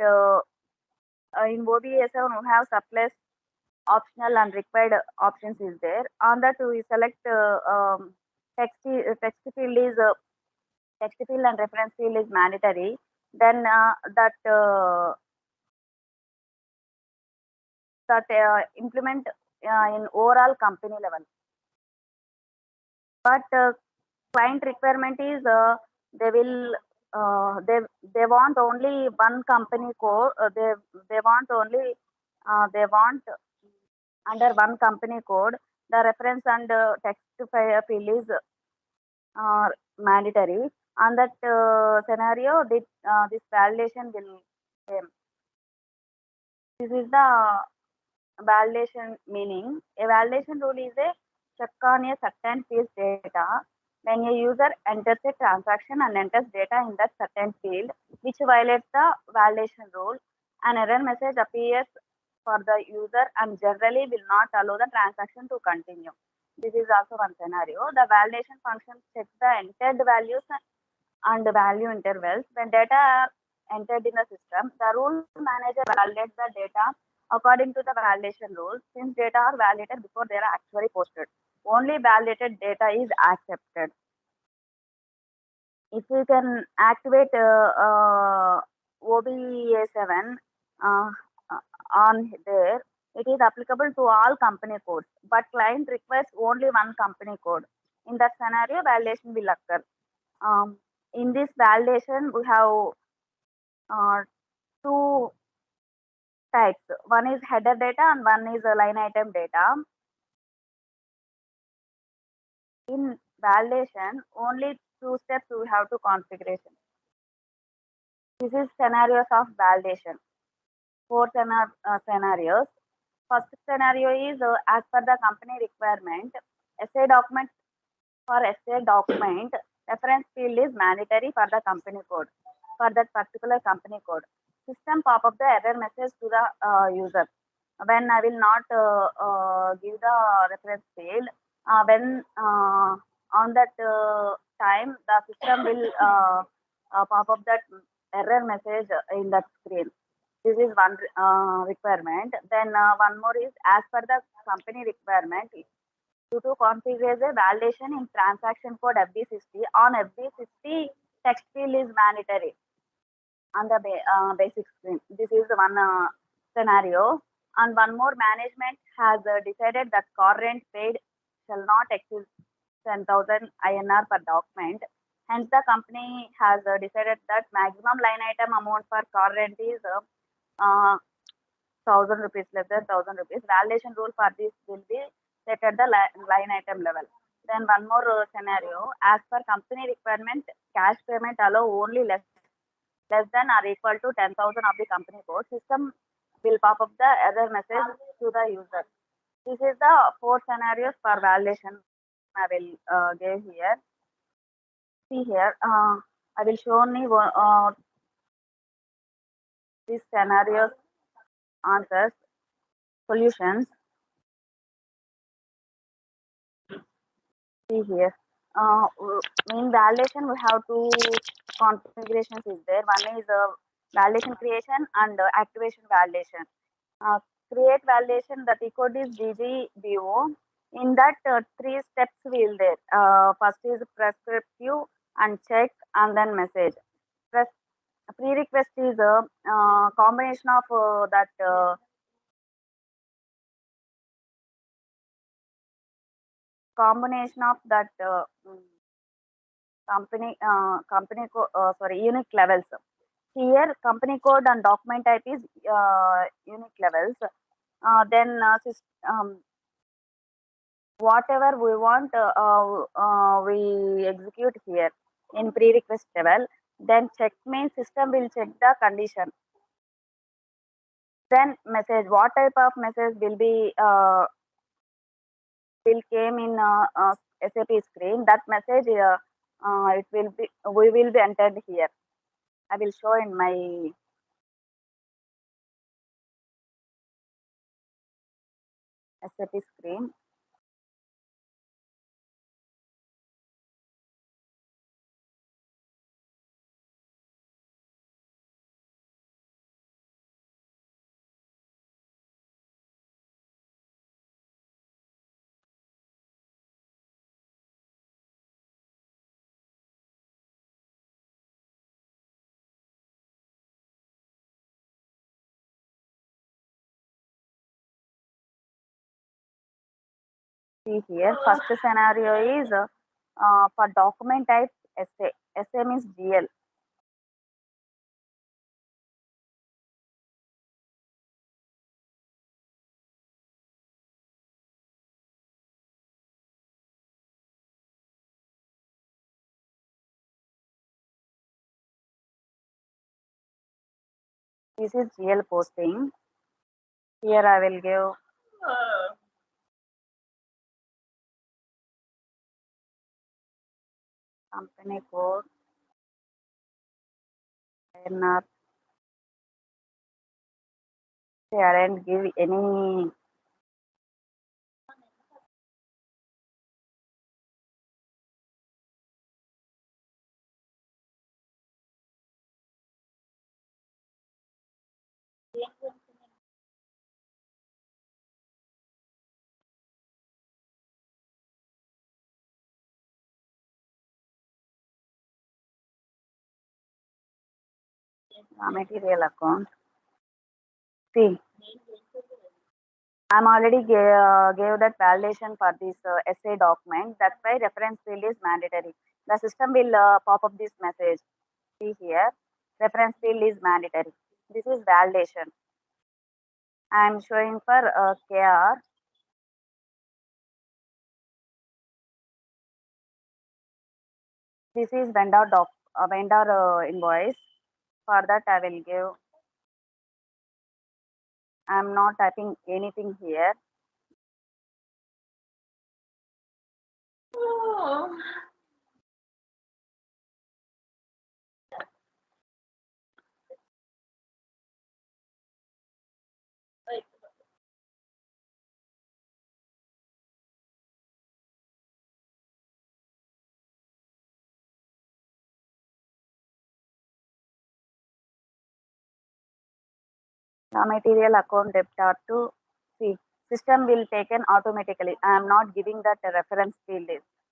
uh, in OBS7 we have surplus, optional and required options is there. On that we select text field is text field and reference field is mandatory. Then implement in overall company level. But client requirement is they will they want only one company code. They want only they want under one company code. The reference and text field is uh, mandatory. On that scenario, this validation will came. This is the validation meaning. A validation rule is a check on a certain field data when a user enters a transaction and enters data in that certain field which violates the validation rule. An error message appears for the user and generally will not allow the transaction to continue. This is also one scenario. The validation function checks the entered values and value intervals. When data are entered in the system, the rule manager validates the data according to the validation rules. Since data are validated before they are actually posted, only validated data is accepted. If you can activate OBA7 uh, on there, it is applicable to all company codes, but client requires only one company code. In that scenario, validation will occur. In this validation, we have two types. One is header data and one is line item data. In validation, only two steps we have to configuration. This is scenarios of validation. Four scenarios. First scenario is as per the company requirement. SA document for SA document, reference field is mandatory for the company code, for that particular company code. System pop up the error message to the user when I will not give the reference field. When on that time, the system will pop up that error message in that screen. This is one requirement. Then one more is as per the company requirement. You to configure a validation in transaction code FB60. On FB60, text field is mandatory on the basic screen. This is one scenario. And one more, management has decided that car rent paid shall not exceed 10,000 INR per document. Hence, the company has decided that maximum line item amount for car rent is 1,000 rupees, less than 1,000 rupees. Validation rule for this will be set at the line item level. Then one more scenario, as per company requirement, cash payment allow only less than or equal to 10,000 of the company code. System will pop up the error message to the user. This is the four scenarios for validation I will give here. See here, I will show only these scenarios, answers, solutions. See here. In validation, we have two configurations is there. One is validation creation and activation validation. Create validation, the T code is GGBO. In that, three steps will there. First is prescriptive and check and then message. Prerequisite is a combination of that unique levels. Here, company code and document type is unique levels. Then whatever we want, we execute here in prerequisite level. Then check means system will check the condition. Then message, what type of message will be will came in SAP screen. That message it will be we will be entered here. I will show in my SAP screen. See here, first scenario is for document type SA. SA means GL. This is GL posting. Here I will give company code, INR. I didn't give any. Raw material account. See, I'm already gave that validation for this essay document. That's why reference field is mandatory. The system will pop up this message. See here, reference field is mandatory. This is validation. I'm showing for KR. This is vendor invoice. For that, I will give. I'm not typing anything here. Raw material account debtor to see. System will taken automatically. I am not giving that reference field.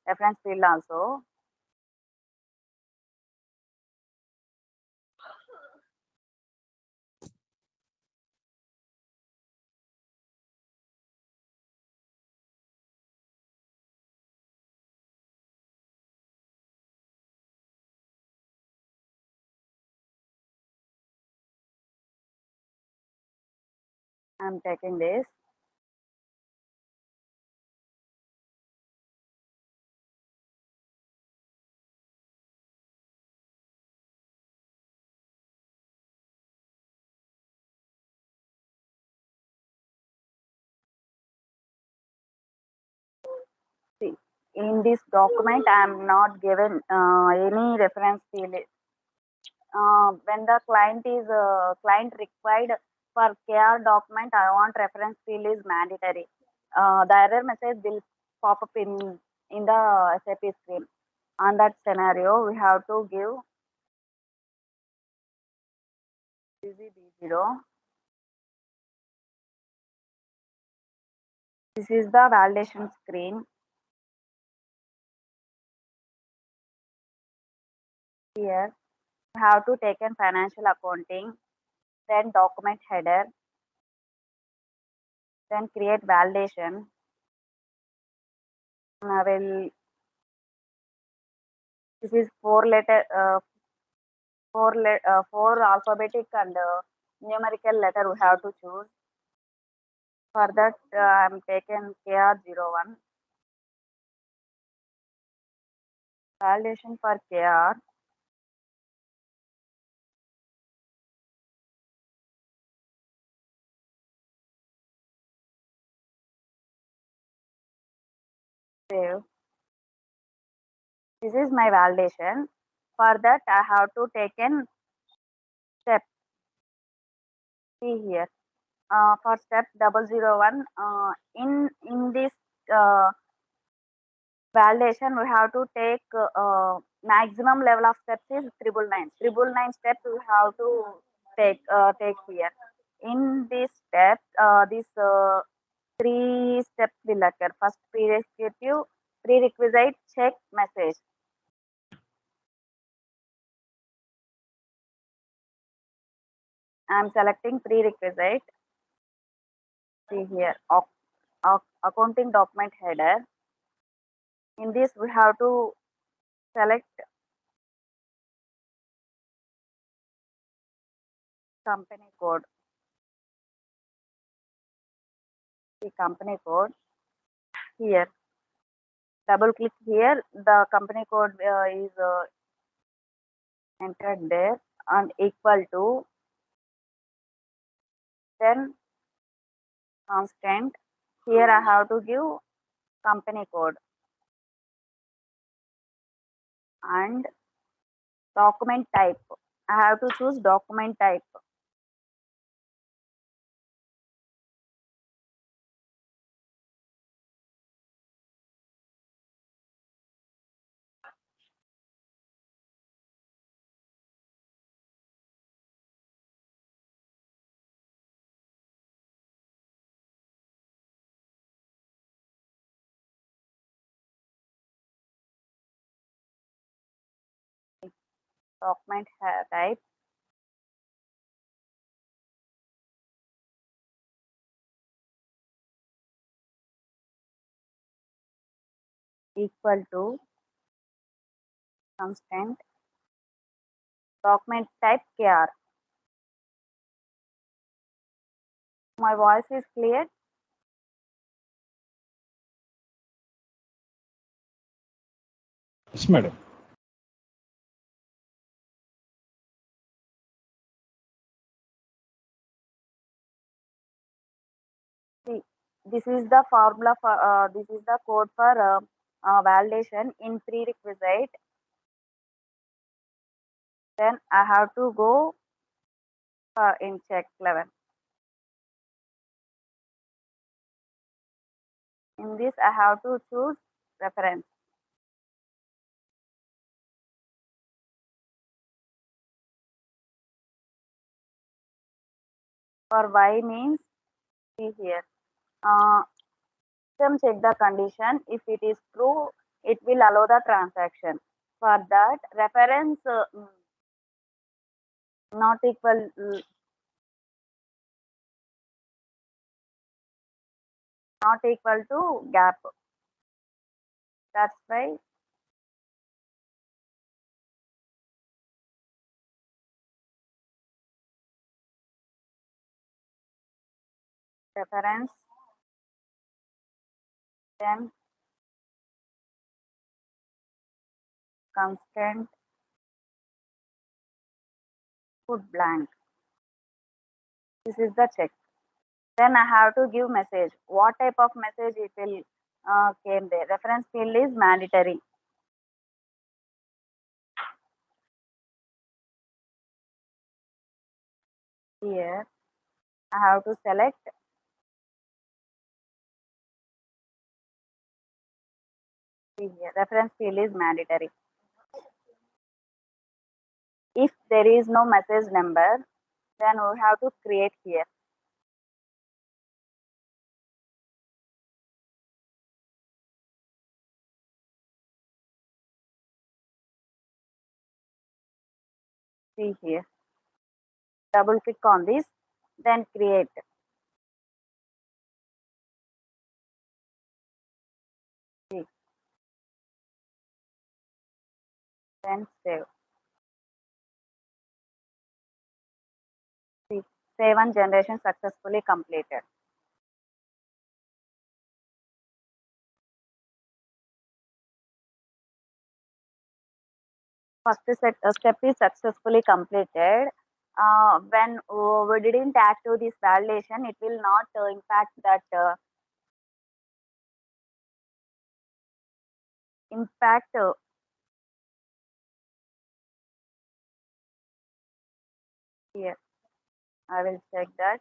Reference field also. I'm taking this. See, in this document, I am not given any reference field. When the client required for KR document, I want reference field is mandatory. The error message will pop up in the SAP screen. On that scenario, we have to give B0. This is the validation screen. Here, we have to take in financial accounting, then document header, then create validation. I will. This is four alphabetic and numerical letter we have to choose. For that, I'm taken KR01. Validation for KR. Save. This is my validation. For that, I have to take in step. See here. For step 001, in this validation, we have to take maximum level of steps is 999. 999 steps we have to take here. In this step, this three steps will occur. First, prerequisite check message. I am selecting prerequisite. See here. accounting document header. In this, we have to select company code. The company code here. Double click here. The company code is entered there and equal to then constant. Here I have to give company code and document type. I have to choose document type. Document type equal to constant document type kr. My voice is clear. Yes, madam. See, this is the formula for this is the code for validation in prerequisite. Then I have to go in check level. In this, I have to choose reference. For y means see here. System check the condition. If it is true, it will allow the transaction. For that, reference not equal to gap. That's why reference then constant put blank. This is the check. Then I have to give message. What type of message it will came there? Reference field is mandatory. Here I have to select here. Reference field is mandatory. If there is no message number, then we have to create here. See here. Double click on this, then create. See, then save. See, save and generation successfully completed. First step is successfully completed. When we didn't active this validation, it will not impact that impact here. I will check that.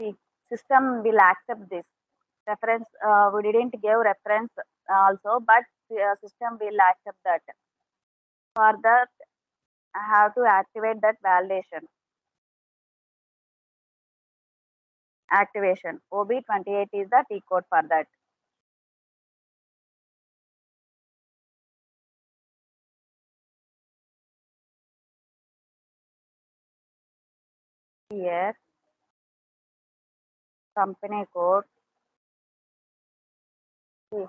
See, system will accept this reference. We didn't give reference also, but system will accept that. For that, I have to activate that validation. Activation OB28 is the T code for that. Here company code. See,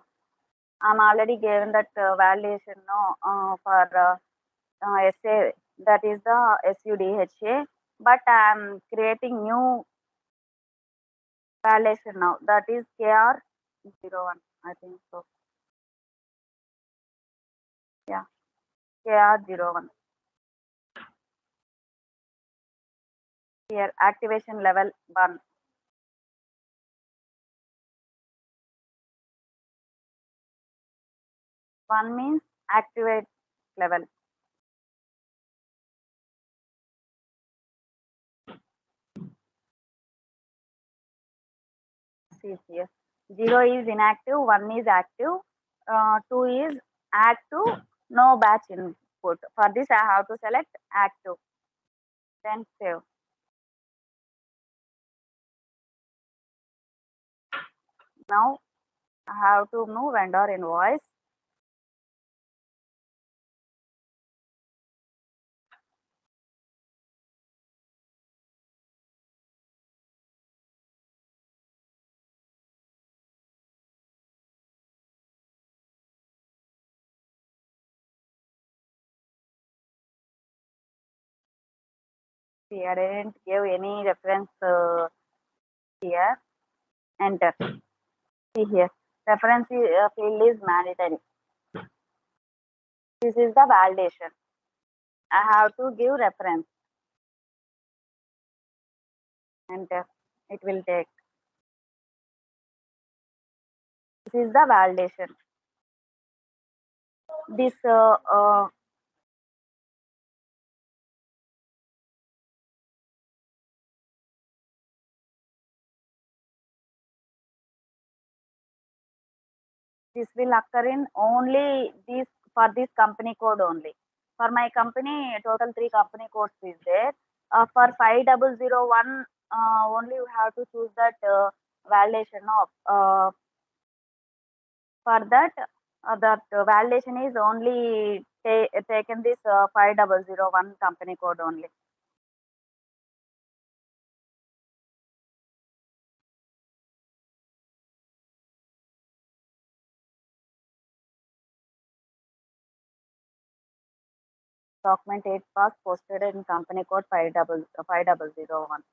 I'm already given that validation no for SA, that is the SUDHA, but I'm creating new validation now, that is KR01, I think so. Yeah, KR01. Here activation level 1. 1 means activate level. See here. 0 is inactive, 1 is active, 2 is active, no batch input. For this, I have to select active, then save. Now, I have to move vendor invoice. See, I didn't give any reference here. Enter. See here. Reference field is mandatory. This is the validation. I have to give reference. Enter. It will take. This is the validation. This this will occur in only this for this company code only. For my company, total 3 company codes is there. For 5001, only you have to choose that validation of. For that, that validation is only taken this 5001 company code only. Document 8 pass posted in company code 5001.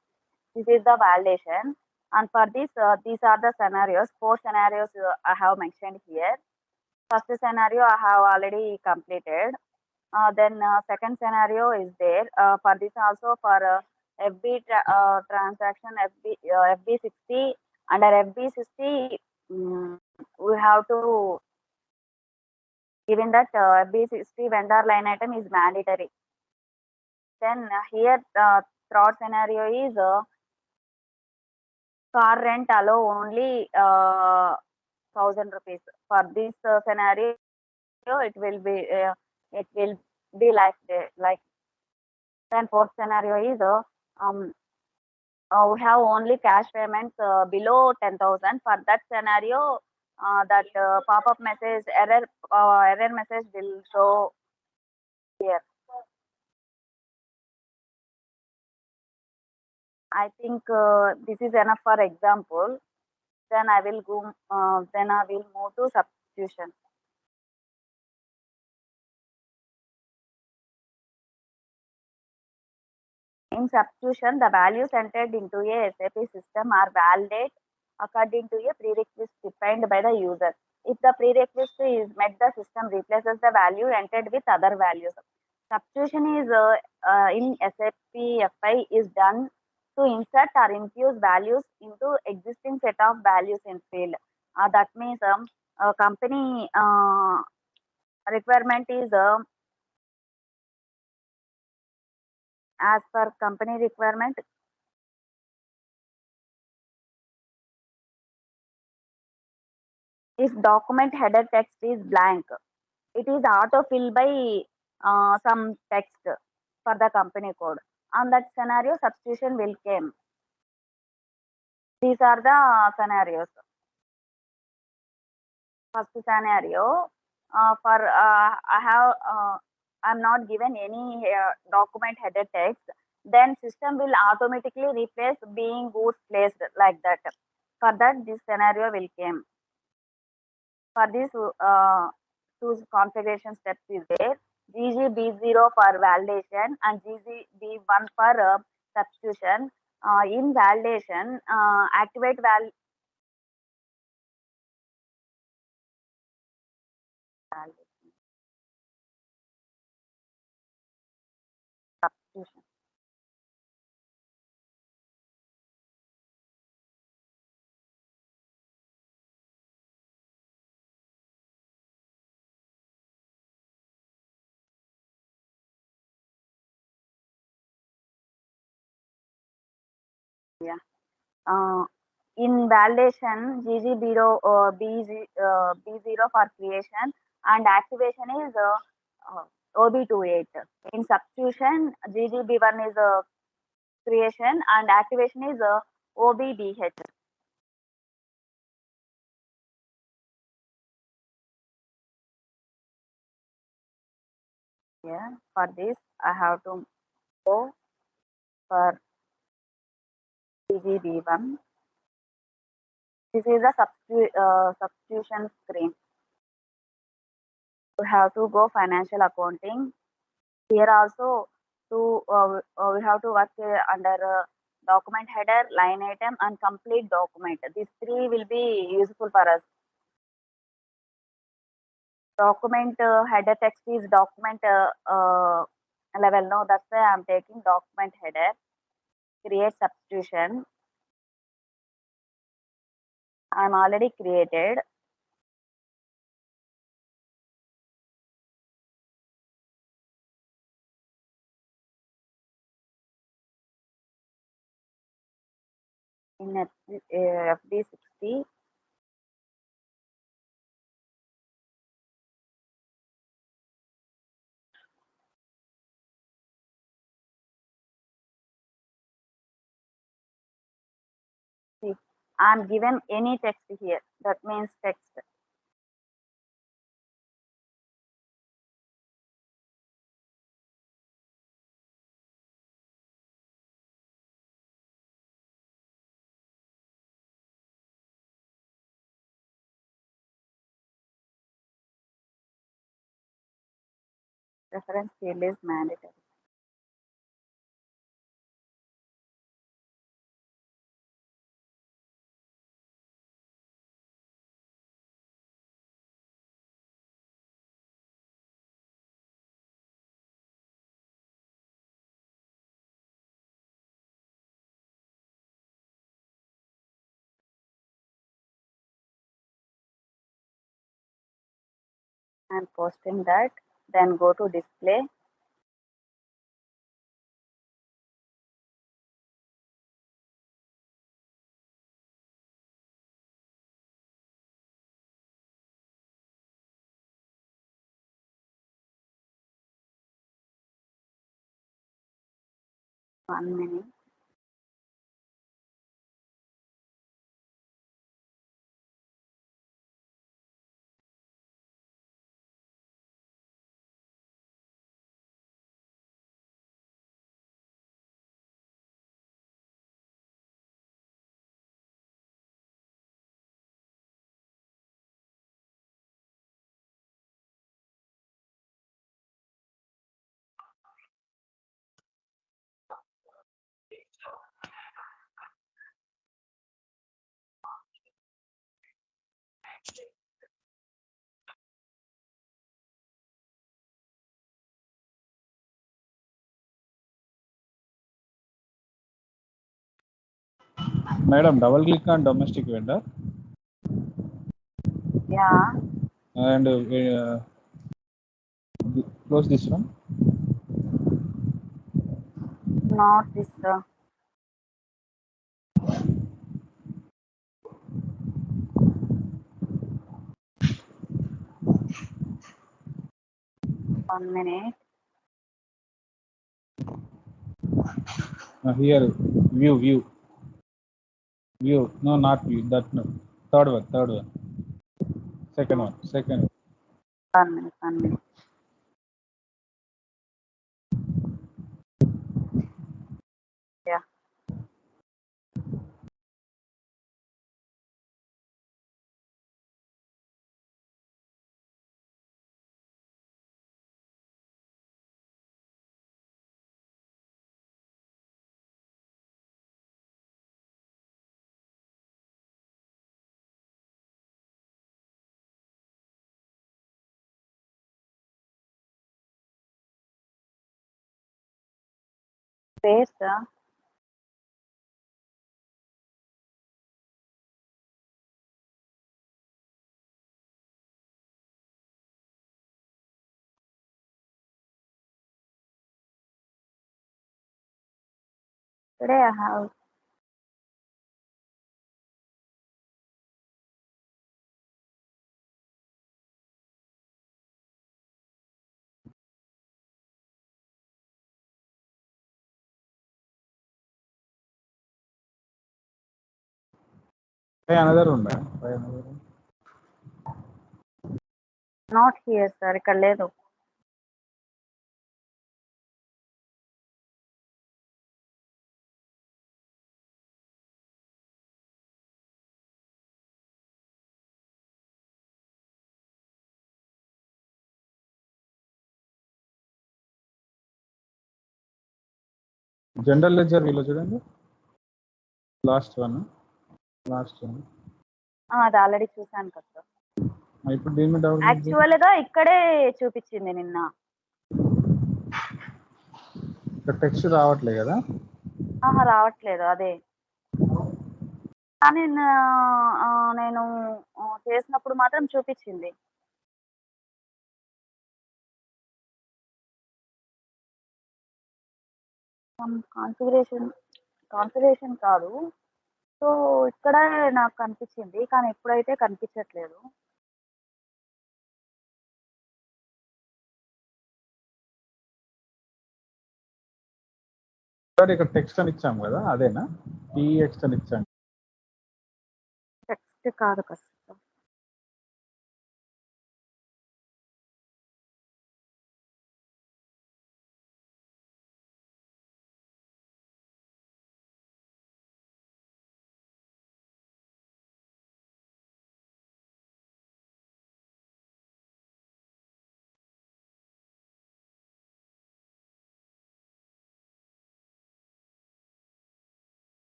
This is the validation. And for this, these are the scenarios. 4 scenarios I have mentioned here. First scenario I have already completed. Then second scenario is there. For this also, for FB transaction, FB60 under FB60, we have to given that FB60 vendor line item is mandatory. Then here third scenario is car rent allow only 1,000 rupees. For this scenario, it will be like. Then fourth scenario is we have only cash payments below 10,000. For that scenario, that pop-up message error message will show here. I think this is enough for example. Then I will go. Then I will move to substitution. In substitution, the values entered into a SAP system are valid according to a prerequisite defined by the user. If the prerequisite is met, the system replaces the value entered with other values. Substitution is in SAP FI is done to insert or infuse values into existing set of values in field. That means company requirement is as per company requirement. If document header text is blank, it is auto-filled by some text for the company code. On that scenario, substitution will come. These are the scenarios. First scenario, I'm not given any document header text. then system will automatically replace being goods placed like that. For that, this scenario will come. For this, two configuration steps is there. GGB0 for validation and GGB1 for substitution. In validation, activate substitution. Yeah. In validation, GG0 B0 for creation and activation is OB28. In substitution, GGB1 is creation and activation is OBDH. Yeah, for this I have to go for GGB1. This is the substitution screen. We have to go financial accounting. Here also we have to work under document header, line item and complete document. These three will be useful for us. Document header text is document level. No, that's why I'm taking document header. Create substitution. I'm already created. In FD60. See, I'm given any text here. That means text. Reference field is mandatory. I'm posting that. Then go to display. One minute. Madam, double click on domestic vendor. Yeah. And close this one. Not this. 1 minute. Here, view. No, not view. That no. Third one. Second one. 1 minute. Space. Today I have another one, man. Try another one. not here, sir. ఇక్కడ లేదు. General ledger వీలో చూడండి, last one. అది already చూసాను కదా sir. ఇప్పుడు దీని doubt actual గా ఇక్కడే చూపించింది నిన్న. టెక్స్ట్ రావట్లేదు కదా? రావట్లేదు అదే. కానీ నేను చేసినప్పుడు మాత్రం చూపించింది. కాన్ఫిగరేషన్ కాదు. సో ఇక్కడ నాకు కనిపించింది, కానీ ఇప్పుడైతే కనిపించట్లేదు. ఇక్కడ టెక్స్ట్ అని ఇచ్చాం కదా, అదేనా? టీఎక్స్ట్ అని ఇచ్చాం. టెక్స్ట్ కాదు కదా.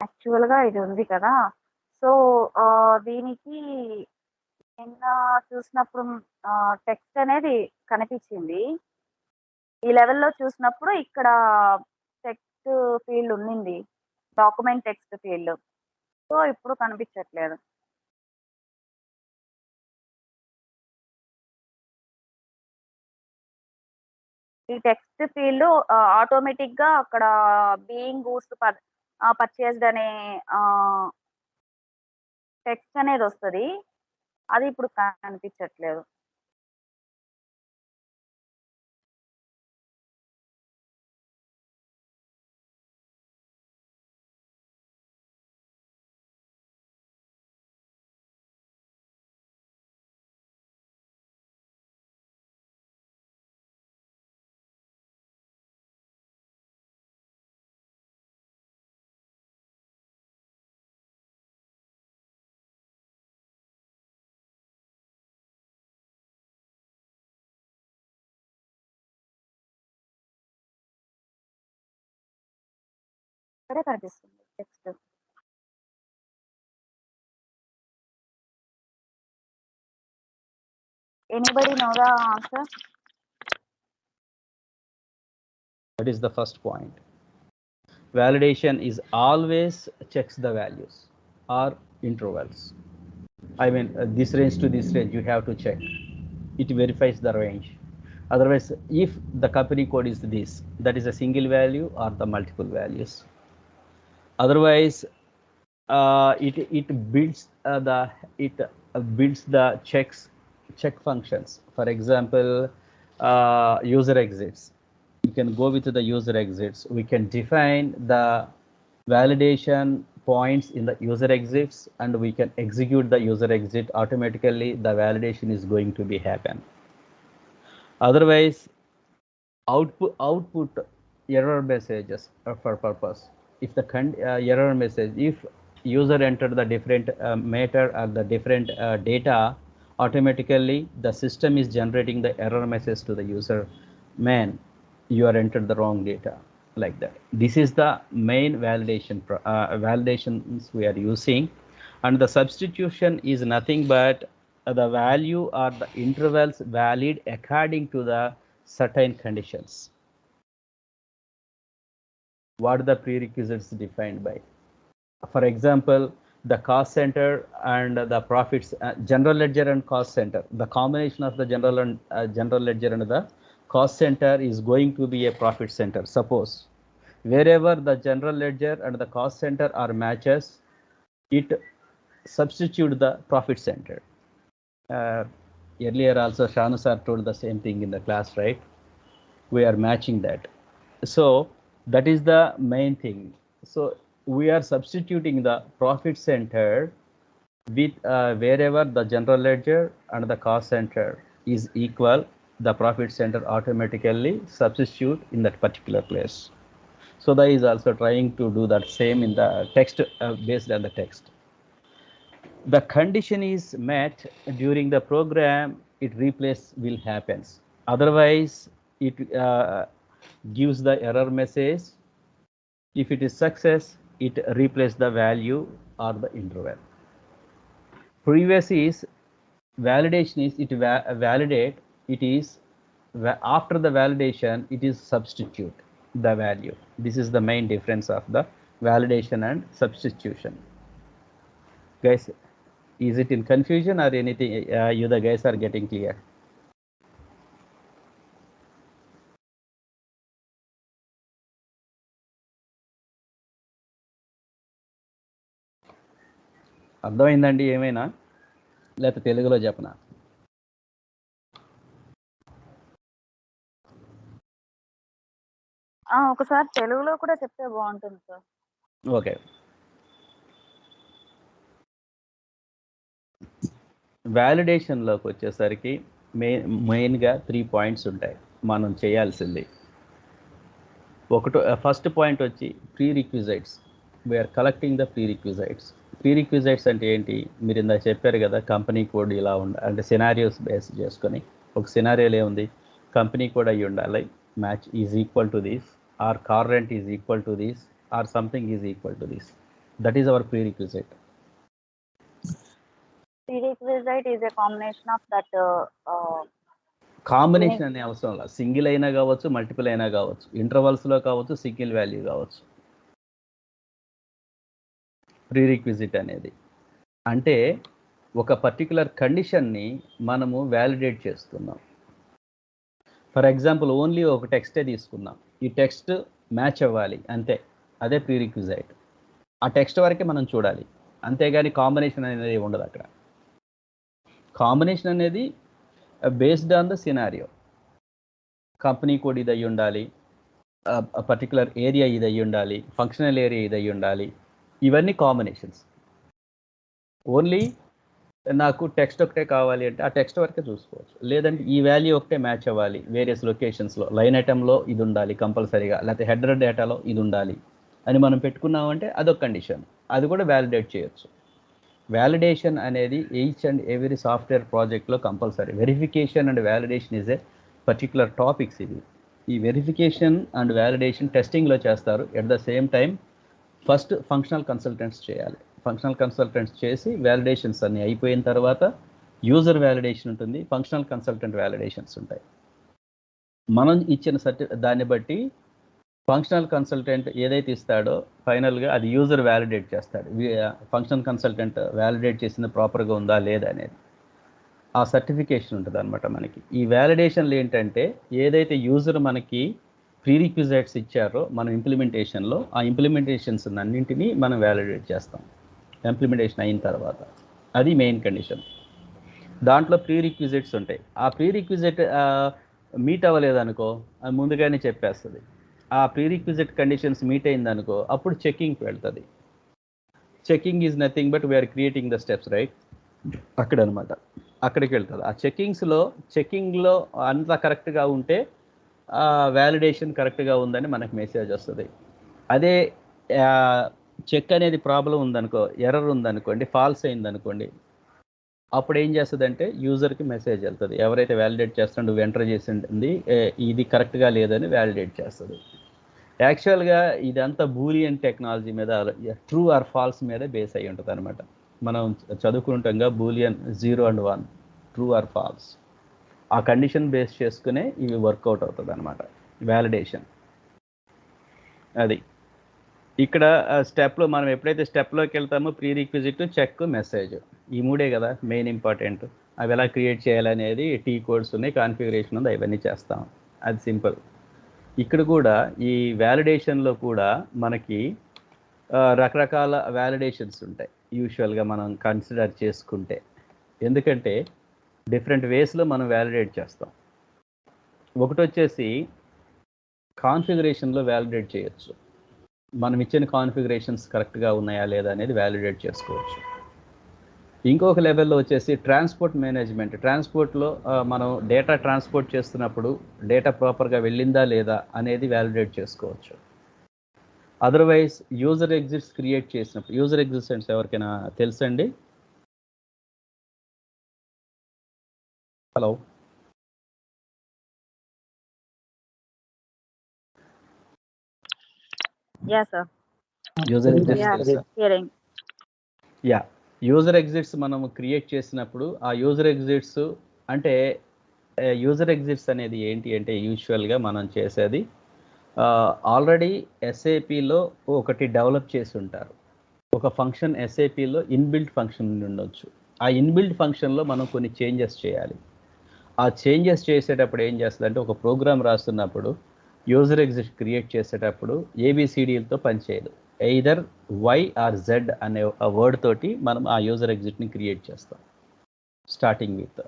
యాక్చువల్ గా ఇది ఉంది కదా. సో దీనికి నిన్న చూసినప్పుడు టెక్స్ట్ అనేది కనిపించింది. ఈ లెవెల్లో చూసినప్పుడు ఇక్కడ టెక్స్ట్ ఫీల్డ్ ఉండింది, డాక్యుమెంట్ టెక్స్ట్ ఫీల్డ్. సో ఇప్పుడు కనిపించట్లేదు. ఈ టెక్స్ట్ ఫీల్డ్ ఆటోమేటిక్ గా అక్కడ బీయింగ్ గూడ్స్ పర్చేస్డ్ అనే టెక్స్ట్ అనేది వస్తుంది. అది ఇప్పుడు కనిపించట్లేదు. ఇక్కడే కనిపిస్తుంది text. Anybody know the answer? That is the first point. Validation is always checks the values or intervals. I mean, this range to this range, you have to check. It verifies the range. Otherwise, if the company code is this, that is a single value or the multiple values. Otherwise, it builds the check functions. For example, user exits. You can go with the user exits. We can define the validation points in the user exits, and we can execute the user exit automatically. The validation is going to be happen. Otherwise, output error messages are for purpose. If the error message, if user entered the different matter or the different data, automatically the system is generating the error message to the user, man, you are entered the wrong data, like that. This is the main validations we are using. And the substitution is nothing but the value or the intervals valid according to the certain conditions. what are the prerequisites defined by? For example, the cost center and the profits, general ledger and cost center, the combination of the general ledger and the cost center is going to be a profit center. Suppose wherever the general ledger and the cost center are matches, it substitute the profit center. Earlier also Shanu sir told the same thing in the class, right? We are matching that. So that is the main thing. So we are substituting the profit center with wherever the general ledger and the cost center is equal, the profit center automatically substitute in that particular place. So that is also trying to do that same in the text, based on the text. The condition is met during the program, it replace will happens. Otherwise, it gives the error message. If it is success, it replace the value or the interval. Previous is validation is it validate, it is after the validation it is substitute the value. This is the main difference of the validation and substitution. Guys, is it in confusion or anything? You the guys are getting clear? అర్థమైందండి ఏమైనా, లేకపోతే తెలుగులో చెప్పనా? ఒకసారి తెలుగులో కూడా చెప్తే బాగుంటుంది సార్. ఓకే. వ్యాలిడేషన్లోకి వచ్చేసరికి మెయిన్గా 3 పాయింట్స్ ఉంటాయి మనం చేయాల్సింది. ఒకటో ఫస్ట్ పాయింట్ వచ్చి prerequisites. We are collecting the prerequisites. Prerequisites అంటే ఏంటి? మీరు ఇందాక చెప్పారు కదా, కంపెనీ కోడ్ ఇలా అంటే సినారియోస్ బేస్ చేసుకొని, ఒక సినారియోలో ఏముంది, కంపెనీ కోడ్ అయ్యి ఉండాలి, match is equal to this, or car rent is equal to this, or something is equal to this. That is our prerequisite. Prerequisite is a combination of that. Combination అనే అవసరం లేదు, single అయినా కావచ్చు, multiple అయినా కావచ్చు, ఇంటర్వల్స్లో కావచ్చు, single value కావచ్చు. ప్రీరిక్విజిట్ అనేది అంటే ఒక పర్టికులర్ కండిషన్ని మనము వ్యాలిడేట్ చేస్తున్నాం. ఫర్ ఎగ్జాంపుల్ ఓన్లీ ఒక టెక్స్టే తీసుకున్నాం, ఈ టెక్స్ట్ మ్యాచ్ అవ్వాలి అంతే, అదే ప్రీరిక్విజైట్. ఆ టెక్స్ట్ వరకే మనం చూడాలి, అంతేగాని కాంబినేషన్ అనేది ఉండదు అక్కడ. కాంబినేషన్ అనేది based on the scenario. Company code ఇది అయ్యి ఉండాలి, పర్టికులర్ ఏరియా ఇది అయ్యి ఉండాలి, ఫంక్షనల్ ఏరియా ఇది అయ్యి ఉండాలి, ఇవన్నీ కాంబినేషన్స్. ఓన్లీ నాకు టెక్స్ట్ ఒకటే కావాలి అంటే ఆ టెక్స్ట్ వరకే చూసుకోవచ్చు, లేదంటే ఈ వాల్యూ ఒకటే మ్యాచ్ అవ్వాలి వేరియస్ లొకేషన్స్లో, లైన్ ఐటెంలో ఇది ఉండాలి కంపల్సరీగా, లేకపోతే హెడర్ డేటాలో ఇది ఉండాలి అని మనం పెట్టుకున్నామంటే అదొక కండిషన్, అది కూడా వ్యాలిడేట్ చేయొచ్చు. వ్యాలిడేషన్ అనేది ఈచ్ అండ్ ఎవ్రీ సాఫ్ట్వేర్ ప్రాజెక్ట్లో compulsory. Verification and validation is a particular topics. ఇది ఈ వెరిఫికేషన్ అండ్ వ్యాలిడేషన్ టెస్టింగ్లో చేస్తారు. At the same time first functional consultants చేయాలి. ఫంక్షనల్ కన్సల్టెంట్స్ చేసి వ్యాలిడేషన్స్ అన్నీ అయిపోయిన తర్వాత యూజర్ వ్యాలిడేషన్ ఉంటుంది, ఫంక్షనల్ కన్సల్టెంట్ వ్యాలిడేషన్స్ ఉంటాయి. మనం ఇచ్చిన దాన్ని బట్టి ఫంక్షనల్ కన్సల్టెంట్ ఏదైతే ఇస్తాడో ఫైనల్గా అది యూజర్ వ్యాలిడేట్ చేస్తాడు. ఫంక్షనల్ కన్సల్టెంట్ వ్యాలిడేట్ చేసింది ప్రాపర్గా ఉందా లేదా అనేది ఆ సర్టిఫికేషన్ ఉంటుంది అనమాట మనకి. ఈ వ్యాలిడేషన్లు ఏంటంటే ఏదైతే యూజర్ మనకి ప్రీరిక్విజైట్స్ ఇచ్చారో మన ఇంప్లిమెంటేషన్లో, ఆ ఇంప్లిమెంటేషన్స్ అన్నింటినీ మనం వ్యాలిడేట్ చేస్తాం ఇంప్లిమెంటేషన్ అయిన తర్వాత. అది మెయిన్ కండిషన్. దాంట్లో ప్రీరిక్విజైట్స్ ఉంటాయి. ఆ ప్రీరిక్విజైట్ మీట్ అవ్వలేదనుకో అది ముందుగానే చెప్పేస్తుంది. ఆ ప్రీరిక్విజిట్ కండిషన్స్ మీట్ అయిందనుకో అప్పుడు చెకింగ్కి వెళ్తుంది. Checking is nothing but we are creating the steps, right? అక్కడ అనమాట, అక్కడికి వెళ్తుంది. ఆ చెకింగ్లో అంతా కరెక్ట్గా ఉంటే వ్యాలిడేషన్ కరెక్ట్గా ఉందని మనకు మెసేజ్ వస్తుంది. అదే చెక్ అనేది ప్రాబ్లం ఉందనుకో, ఎర్రర్ ఉందనుకోండి, ఫాల్స్ అయిందనుకోండి, అప్పుడు ఏం చేస్తుంది అంటే యూజర్కి మెసేజ్ వెళ్తుంది, ఎవరైతే వ్యాలిడేట్ చేస్తాడో నువ్వు ఎంటర్ చేసింది ఇది కరెక్ట్గా లేదని వ్యాలిడేట్ చేస్తుంది. యాక్చువల్గా ఇదంతా బూలియన్ టెక్నాలజీ మీద, ట్రూ ఆర్ ఫాల్స్ మీద బేస్ అయ్యి ఉంటుంది అనమాట. మనం చదువుకుంటాంగా Boolean 0 and 1, true or false. ఆ కండిషన్ బేస్ చేసుకునే ఇవి వర్కౌట్ అవుతుంది అనమాట వ్యాలిడేషన్. అది ఇక్కడ స్టెప్లో మనం ఎప్పుడైతే స్టెప్లోకి వెళ్తామో ప్రీ రిక్విజిట్, చెక్, మెసేజ్, ఈ మూడే కదా మెయిన్ ఇంపార్టెంట్. అవి ఎలా క్రియేట్ చేయాలనేది టీ కోడ్స్ ఉన్నాయి, కాన్ఫిగరేషన్ ఉంది, అవన్నీ చేస్తాం. అది సింపుల్. ఇక్కడ కూడా ఈ వ్యాలిడేషన్లో కూడా మనకి రకరకాల వ్యాలిడేషన్స్ ఉంటాయి యూజువల్గా మనం కన్సిడర్ చేసుకుంటే. ఎందుకంటే డిఫరెంట్ వేస్లో మనం వ్యాలిడేట్ చేస్తాం. ఒకటి వచ్చేసి కాన్ఫిగరేషన్లో వ్యాలిడేట్ చేయొచ్చు. మనం ఇచ్చిన కాన్ఫిగరేషన్స్ కరెక్ట్గా ఉన్నాయా లేదా అనేది వ్యాలిడేట్ చేసుకోవచ్చు. ఇంకొక లెవెల్లో వచ్చేసి ట్రాన్స్పోర్ట్ మేనేజ్మెంట్. ట్రాన్స్పోర్ట్లో మనం డేటా ట్రాన్స్పోర్ట్ చేస్తున్నప్పుడు డేటా ప్రాపర్గా వెళ్ళిందా లేదా అనేది వ్యాలిడేట్ చేసుకోవచ్చు. అదర్వైజ్ యూజర్ ఎగ్జిట్స్ క్రియేట్ చేసినప్పుడు, యూజర్ ఎగ్జిట్స్ అంటే ఎవరికైనా తెలుసండి? Hello, Yeah, sir. User exits Yeah, తెలుసా? hearing. యా, యూజర్ ఎగ్జిట్స్ మనం క్రియేట్ చేసినప్పుడు ఆ యూజర్ ఎగ్జిట్స్ అంటే యూజర్ ఎగ్జిట్స్ అనేది ఏంటి అంటే యూజువల్గా మనం చేసేది ఆల్రెడీ ఎస్ఏపిలో ఒకటి డెవలప్ చేసి ఉంటారు. ఒక ఫంక్షన్ ఎస్ఏపిలో ఇన్బిల్ట్ ఫంక్షన్ ఉండొచ్చు. ఆ ఇన్బిల్ట్ ఫంక్షన్లో మనం కొన్ని చేంజెస్ చేయాలి. ఆ చేంజెస్ చేసేటప్పుడు ఏం చేస్తుందంటే ఒక ప్రోగ్రామ్ రాస్తున్నప్పుడు యూజర్ ఎగ్జిట్ క్రియేట్ చేసేటప్పుడు ఏబిసిడీలతో పనిచేయదు. ఎయిదర్ వై ఆర్ జెడ్ అనే వర్డ్ తోటి మనం ఆ యూజర్ ఎగ్జిట్ని క్రియేట్ చేస్తాం స్టార్టింగ్ విత్.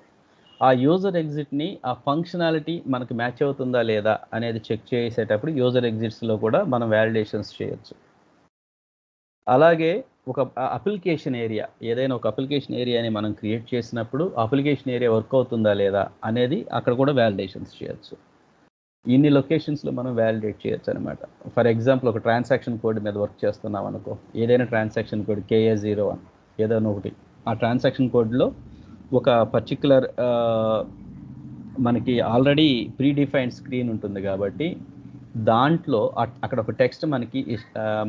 ఆ యూజర్ ఎగ్జిట్ని ఆ ఫంక్షనాలిటీ మనకు మ్యాచ్ అవుతుందా లేదా అనేది చెక్ చేసేటప్పుడు యూజర్ ఎగ్జిట్స్లో కూడా మనం వ్యాలిడేషన్స్ చేయొచ్చు. అలాగే ఒక అప్లికేషన్ ఏరియా, ఏదైనా ఒక అప్లికేషన్ ఏరియాని మనం క్రియేట్ చేసినప్పుడు అప్లికేషన్ ఏరియా వర్క్ అవుతుందా లేదా అనేది అక్కడ కూడా వ్యాలిడేషన్స్ చేయొచ్చు. ఇన్ని లొకేషన్స్లో మనం వ్యాలిడేట్ చేయొచ్చు అనమాట. ఫర్ ఎగ్జాంపుల్ ఒక ట్రాన్సాక్షన్ కోడ్ మీద వర్క్ చేస్తున్నాం అనుకో, ఏదైనా ట్రాన్సాక్షన్ కోడ్ KA01 ఏదైనా ఒకటి, ఆ ట్రాన్సాక్షన్ కోడ్లో ఒక పర్టిక్యులర్ మనకి ఆల్రెడీ ప్రీ డిఫైన్డ్ స్క్రీన్ ఉంటుంది కాబట్టి దాంట్లో అక్కడ ఒక టెక్స్ట్ మనకి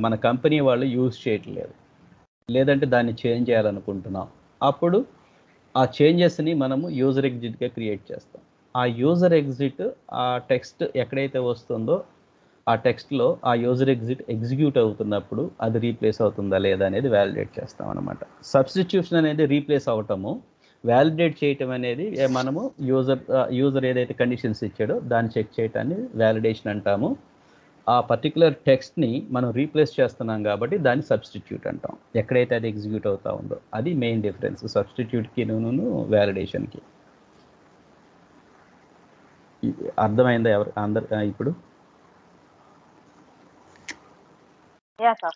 మన కంపెనీ వాళ్ళు యూజ్ చేయట్లేదు, లేదంటే దాన్ని చేంజ్ చేయాలనుకుంటున్నాం. అప్పుడు ఆ చేంజెస్ని మనము యూజర్ ఎగ్జిట్గా క్రియేట్ చేస్తాం. ఆ యూజర్ ఎగ్జిట్ ఆ టెక్స్ట్ ఎక్కడైతే వస్తుందో ఆ టెక్స్ట్లో ఆ యూజర్ ఎగ్జిట్ ఎగ్జిక్యూట్ అవుతున్నప్పుడు అది రీప్లేస్ అవుతుందా లేదా అనేది వ్యాలిడేట్ చేస్తాం అనమాట. సబ్స్టిట్యూషన్ అనేది రీప్లేస్ అవటము, వ్యాలిడేట్ చేయటం అనేది మనము యూజర్ ఏదైతే కండిషన్స్ ఇచ్చాడో దాన్ని చెక్ చేయటాన్ని వ్యాలిడేషన్ అంటాము. ఆ పర్టికులర్ టెక్స్ట్ని మనం రీప్లేస్ చేస్తున్నాం కాబట్టి దాన్ని సబ్స్టిట్యూట్ అంటాం, ఎక్కడైతే అది ఎగ్జిక్యూట్ అవుతా ఉందో. అది మెయిన్ డిఫరెన్స్ సబ్స్టిట్యూట్కి వ్యాలిడేషన్కి. అర్థమైందా అందరు ఇప్పుడు? Yeah, sir.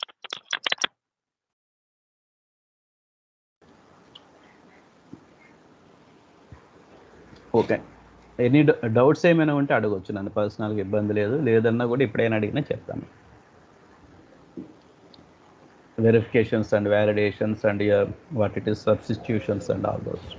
Okay, any doubts ఏమైనా ఉంటే అడగవచ్చు నన్ను పర్సనల్గా, ఇబ్బంది లేదు. లేదన్నా కూడా ఎప్పుడైనా అడిగినా చెప్తాను. Verifications and validations and what it is substitutions and all those.